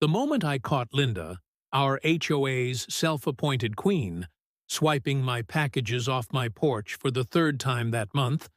The moment I caught Linda, our HOA's self-appointed queen, swiping my packages off my porch for the third time that month,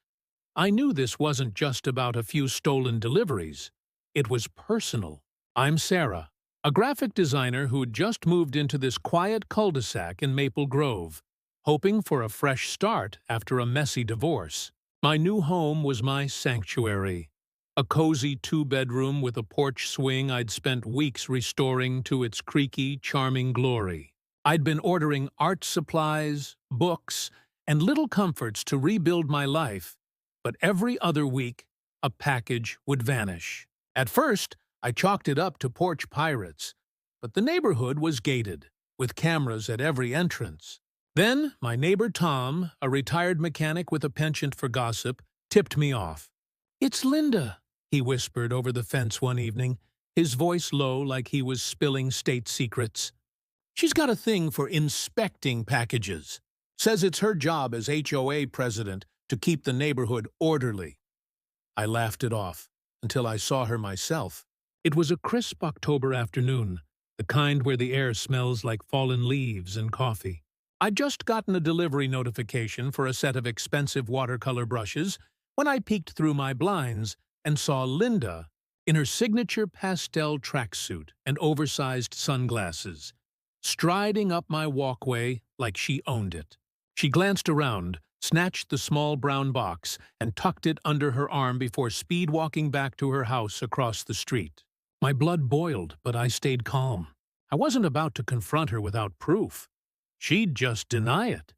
I knew this wasn't just about a few stolen deliveries. It was personal. I'm Sarah, a graphic designer who'd just moved into this quiet cul-de-sac in Maple Grove, hoping for a fresh start after a messy divorce. My new home was my sanctuary, a cozy two-bedroom with a porch swing I'd spent weeks restoring to its creaky, charming glory. I'd been ordering art supplies, books, and little comforts to rebuild my life, but every other week, a package would vanish. At first, I chalked it up to porch pirates, but the neighborhood was gated, with cameras at every entrance. Then, my neighbor Tom, a retired mechanic with a penchant for gossip, tipped me off. "It's Linda," he whispered over the fence one evening, his voice low like he was spilling state secrets. "She's got a thing for inspecting packages. Says it's her job as HOA president to keep the neighborhood orderly." I laughed it off, until I saw her myself. It was a crisp October afternoon, the kind where the air smells like fallen leaves and coffee. I'd just gotten a delivery notification for a set of expensive watercolor brushes when I peeked through my blinds and saw Linda in her signature pastel tracksuit and oversized sunglasses, striding up my walkway like she owned it. She glanced around, snatched the small brown box, and tucked it under her arm before speed-walking back to her house across the street. My blood boiled, but I stayed calm. I wasn't about to confront her without proof. She'd just deny it,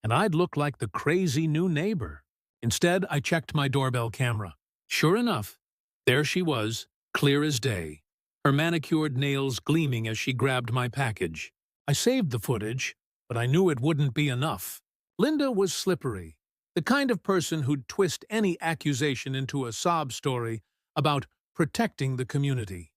and I'd look like the crazy new neighbor. Instead, I checked my doorbell camera. Sure enough, there she was, clear as day, her manicured nails gleaming as she grabbed my package. I saved the footage, but I knew it wouldn't be enough. Linda was slippery, the kind of person who'd twist any accusation into a sob story about protecting the community.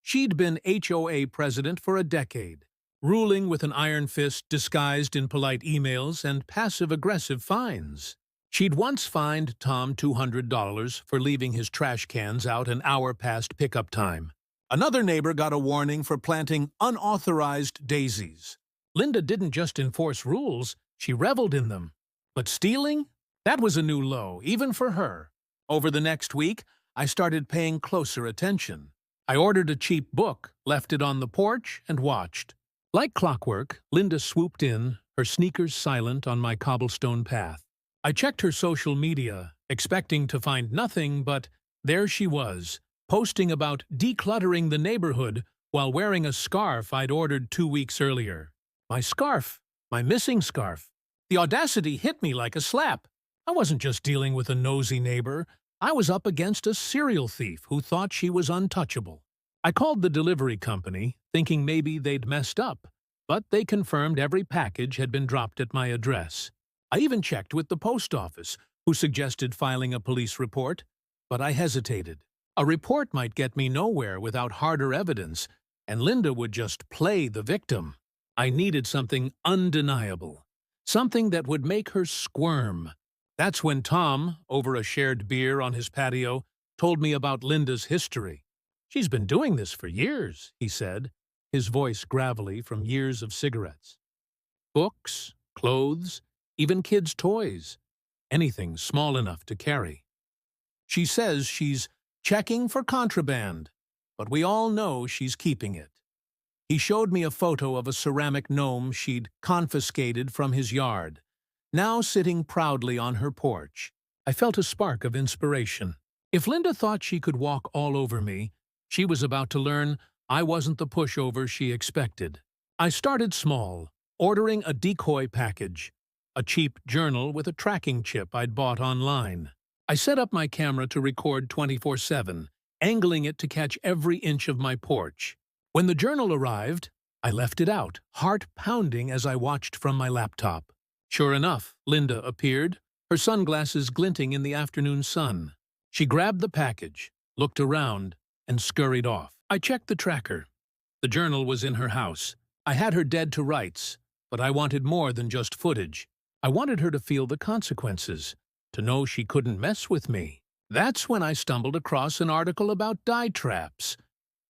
She'd been HOA president for a decade, ruling with an iron fist disguised in polite emails and passive-aggressive fines. She'd once fined Tom $200 for leaving his trash cans out an hour past pickup time. Another neighbor got a warning for planting unauthorized daisies. Linda didn't just enforce rules, she reveled in them. But stealing? That was a new low, even for her. Over the next week, I started paying closer attention. I ordered a cheap book, left it on the porch, and watched. Like clockwork, Linda swooped in, her sneakers silent on my cobblestone path. I checked her social media, expecting to find nothing, but there she was, posting about decluttering the neighborhood while wearing a scarf I'd ordered 2 weeks earlier. My scarf, my missing scarf. The audacity hit me like a slap. I wasn't just dealing with a nosy neighbor. I was up against a serial thief who thought she was untouchable. I called the delivery company, thinking maybe they'd messed up, but they confirmed every package had been dropped at my address. I even checked with the post office, who suggested filing a police report, but I hesitated. A report might get me nowhere without harder evidence, and Linda would just play the victim. I needed something undeniable, something that would make her squirm. That's when Tom, over a shared beer on his patio, told me about Linda's history. "She's been doing this for years," he said, his voice gravelly from years of cigarettes. "Books, clothes, even kids' toys, anything small enough to carry. She says she's checking for contraband, but we all know she's keeping it." He showed me a photo of a ceramic gnome she'd confiscated from his yard, now sitting proudly on her porch. I felt a spark of inspiration. If Linda thought she could walk all over me, she was about to learn I wasn't the pushover she expected. I started small, ordering a decoy package, a cheap journal with a tracking chip I'd bought online. I set up my camera to record 24/7, angling it to catch every inch of my porch. When the journal arrived, I left it out, heart pounding as I watched from my laptop. Sure enough, Linda appeared, her sunglasses glinting in the afternoon sun. She grabbed the package, looked around, and scurried off. I checked the tracker. The journal was in her house. I had her dead to rights, but I wanted more than just footage. I wanted her to feel the consequences, to know she couldn't mess with me. That's when I stumbled across an article about dye traps.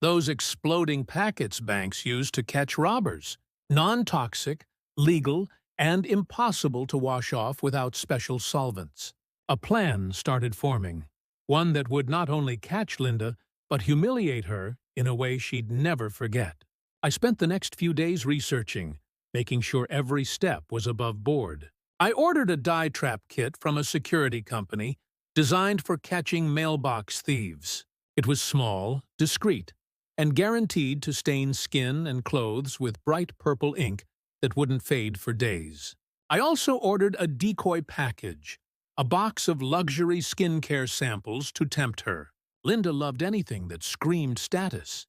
Those exploding packets banks use to catch robbers. Non-toxic, legal, and impossible to wash off without special solvents. A plan started forming, one that would not only catch Linda, but humiliate her in a way she'd never forget. I spent the next few days researching, making sure every step was above board. I ordered a dye trap kit from a security company designed for catching mailbox thieves. It was small, discreet, and guaranteed to stain skin and clothes with bright purple ink that wouldn't fade for days. I also ordered a decoy package, a box of luxury skincare samples to tempt her. Linda loved anything that screamed status.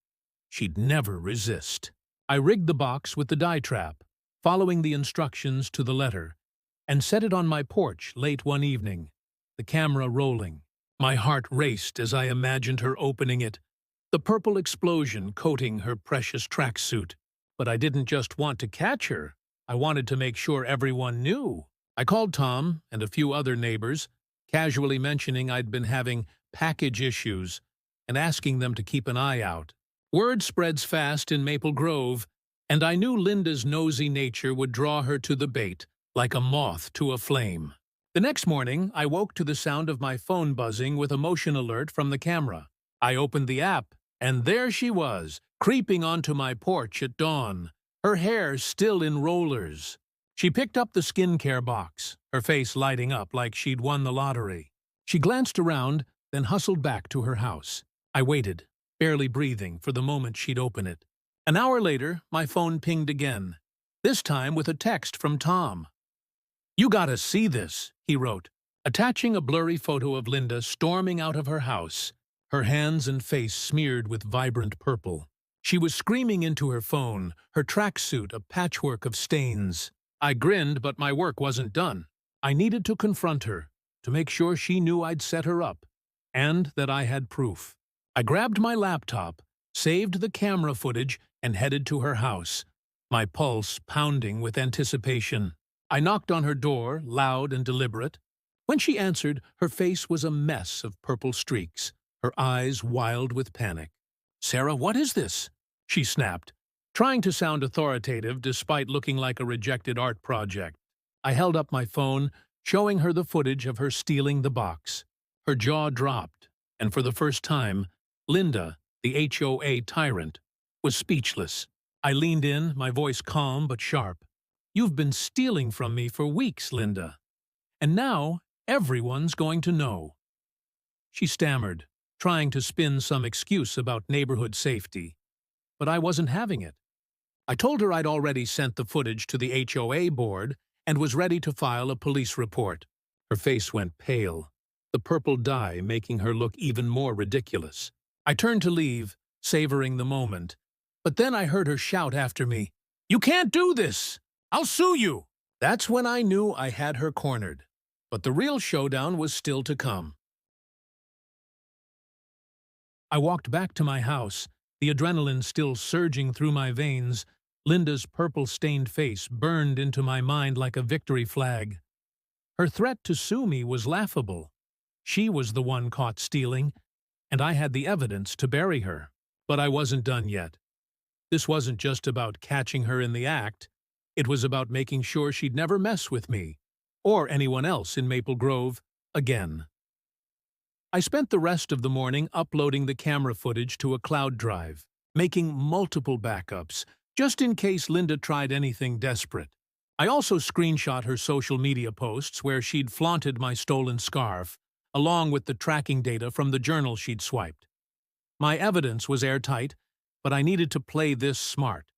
She'd never resist. I rigged the box with the dye trap, following the instructions to the letter, and set it on my porch late one evening, the camera rolling. My heart raced as I imagined her opening it, the purple explosion coating her precious tracksuit. But I didn't just want to catch her. I wanted to make sure everyone knew. I called Tom and a few other neighbors, casually mentioning I'd been having package issues and asking them to keep an eye out. Word spreads fast in Maple Grove, and I knew Linda's nosy nature would draw her to the bait, like a moth to a flame. The next morning, I woke to the sound of my phone buzzing with a motion alert from the camera. I opened the app, and there she was, creeping onto my porch at dawn, her hair still in rollers. She picked up the skincare box, her face lighting up like she'd won the lottery. She glanced around, then hustled back to her house. I waited, barely breathing, for the moment she'd open it. An hour later, my phone pinged again, this time with a text from Tom. "You gotta see this," he wrote, attaching a blurry photo of Linda storming out of her house, her hands and face smeared with vibrant purple. She was screaming into her phone, her tracksuit a patchwork of stains. I grinned, but my work wasn't done. I needed to confront her, to make sure she knew I'd set her up, and that I had proof. I grabbed my laptop, saved the camera footage, and headed to her house, my pulse pounding with anticipation. I knocked on her door, loud and deliberate. When she answered, her face was a mess of purple streaks, her eyes wild with panic. "Sarah, what is this?" she snapped, trying to sound authoritative despite looking like a rejected art project. I held up my phone, showing her the footage of her stealing the box. Her jaw dropped, and for the first time, Linda, the HOA tyrant, was speechless. I leaned in, my voice calm but sharp. "You've been stealing from me for weeks, Linda. And now everyone's going to know." She stammered, trying to spin some excuse about neighborhood safety. But I wasn't having it. I told her I'd already sent the footage to the HOA board and was ready to file a police report. Her face went pale, the purple dye making her look even more ridiculous. I turned to leave, savoring the moment. But then I heard her shout after me, "You can't do this! I'll sue you!" That's when I knew I had her cornered. But the real showdown was still to come. I walked back to my house, the adrenaline still surging through my veins. Linda's purple-stained face burned into my mind like a victory flag. Her threat to sue me was laughable. She was the one caught stealing, and I had the evidence to bury her. But I wasn't done yet. This wasn't just about catching her in the act. It was about making sure she'd never mess with me, or anyone else in Maple Grove, again. I spent the rest of the morning uploading the camera footage to a cloud drive, making multiple backups, just in case Linda tried anything desperate. I also screenshot her social media posts where she'd flaunted my stolen scarf, along with the tracking data from the journal she'd swiped. My evidence was airtight, but I needed to play this smart.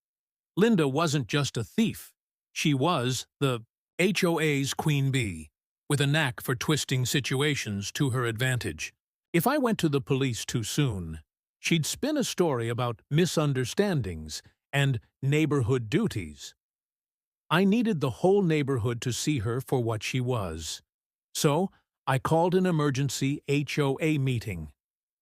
Linda wasn't just a thief. She was the HOA's queen bee, with a knack for twisting situations to her advantage. If I went to the police too soon, she'd spin a story about misunderstandings and neighborhood duties. I needed the whole neighborhood to see her for what she was. So I called an emergency HOA meeting.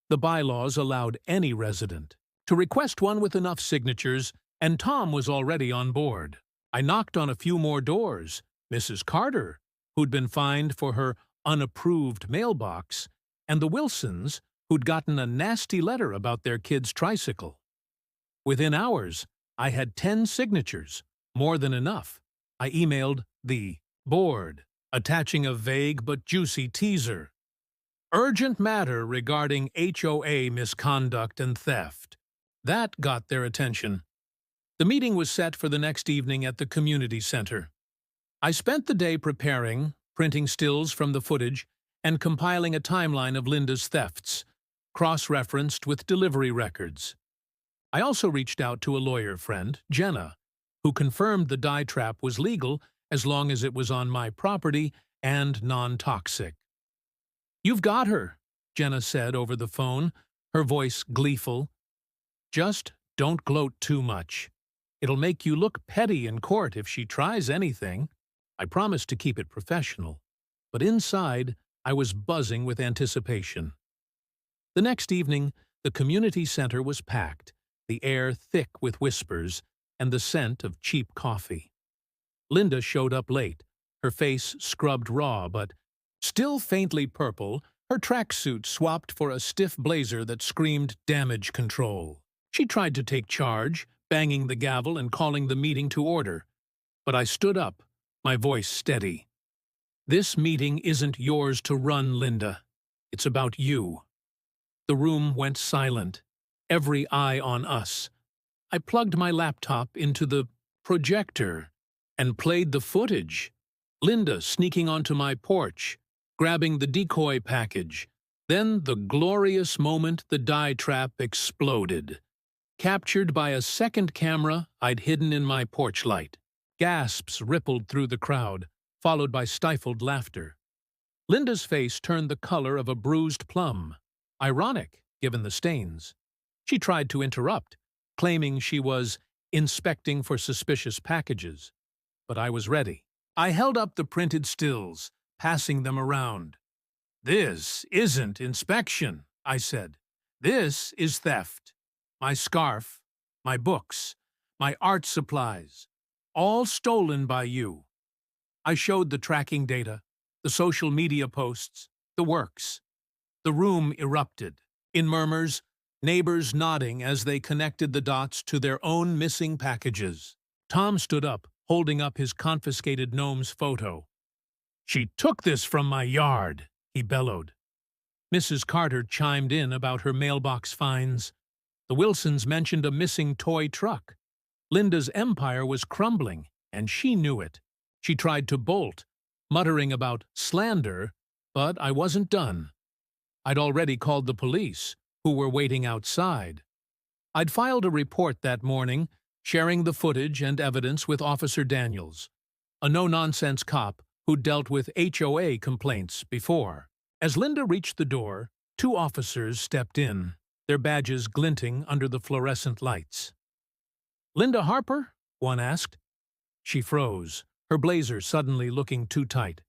The bylaws allowed any resident to request one with enough signatures, and Tom was already on board. I knocked on a few more doors. Mrs. Carter, who'd been fined for her unapproved mailbox, and the Wilsons, who'd gotten a nasty letter about their kid's tricycle. Within hours, I had 10 signatures, more than enough. I emailed the board, attaching a vague but juicy teaser. Urgent matter regarding HOA misconduct and theft. That got their attention. The meeting was set for the next evening at the community center. I spent the day preparing, printing stills from the footage, and compiling a timeline of Linda's thefts, cross-referenced with delivery records. I also reached out to a lawyer friend, Jenna, who confirmed the dye trap was legal as long as it was on my property and non-toxic. "You've got her," Jenna said over the phone, her voice gleeful. "Just don't gloat too much. It'll make you look petty in court if she tries anything." I promised to keep it professional, but inside I was buzzing with anticipation. The next evening, the community center was packed, the air thick with whispers and the scent of cheap coffee. Linda showed up late, her face scrubbed raw but still faintly purple, her tracksuit swapped for a stiff blazer that screamed damage control. She tried to take charge, banging the gavel and calling the meeting to order. But I stood up, my voice steady. "This meeting isn't yours to run, Linda. It's about you." The room went silent, every eye on us. I plugged my laptop into the projector and played the footage. Linda sneaking onto my porch, grabbing the decoy package. Then the glorious moment the dye trap exploded. Captured by a second camera I'd hidden in my porch light. Gasps rippled through the crowd, followed by stifled laughter. Linda's face turned the color of a bruised plum. Ironic, given the stains. She tried to interrupt, claiming she was inspecting for suspicious packages. But I was ready. I held up the printed stills, passing them around. "This isn't inspection," I said. "This is theft. My scarf, my books, my art supplies, all stolen by you." I showed the tracking data, the social media posts, the works. The room erupted, in murmurs, neighbors nodding as they connected the dots to their own missing packages. Tom stood up, holding up his confiscated gnome's photo. "She took this from my yard," he bellowed. Mrs. Carter chimed in about her mailbox finds. The Wilsons mentioned a missing toy truck. Linda's empire was crumbling, and she knew it. She tried to bolt, muttering about slander, but I wasn't done. I'd already called the police, who were waiting outside. I'd filed a report that morning, sharing the footage and evidence with Officer Daniels, a no-nonsense cop who'd dealt with HOA complaints before. As Linda reached the door, 2 officers stepped in, their badges glinting under the fluorescent lights. "Linda Harper?" one asked. She froze, her blazer suddenly looking too tight.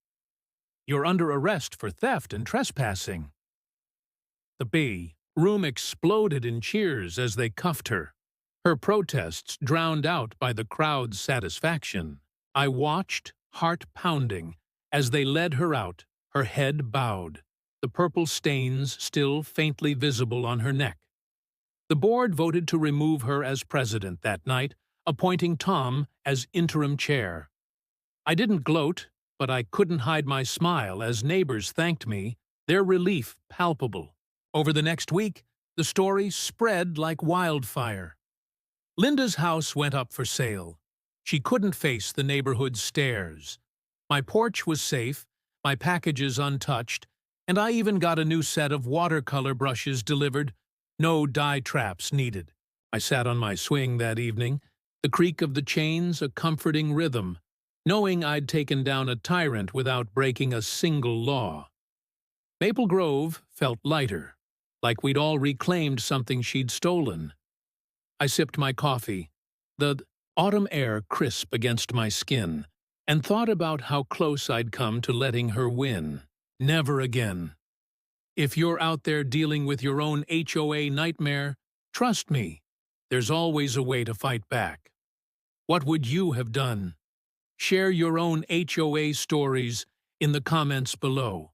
"You're under arrest for theft and trespassing." The room exploded in cheers as they cuffed her, her protests drowned out by the crowd's satisfaction. I watched, heart pounding, as they led her out, her head bowed, the purple stains still faintly visible on her neck. The board voted to remove her as president that night, appointing Tom as interim chair. I didn't gloat, but I couldn't hide my smile as neighbors thanked me, their relief palpable. Over the next week, the story spread like wildfire. Linda's house went up for sale. She couldn't face the neighborhood's stares. My porch was safe, my packages untouched, and I even got a new set of watercolor brushes delivered. No dye traps needed. I sat on my swing that evening, the creak of the chains a comforting rhythm, knowing I'd taken down a tyrant without breaking a single law. Maple Grove felt lighter, like we'd all reclaimed something she'd stolen. I sipped my coffee, the autumn air crisp against my skin, and thought about how close I'd come to letting her win. Never again. If you're out there dealing with your own HOA nightmare, trust me, there's always a way to fight back. What would you have done? Share your own HOA stories in the comments below.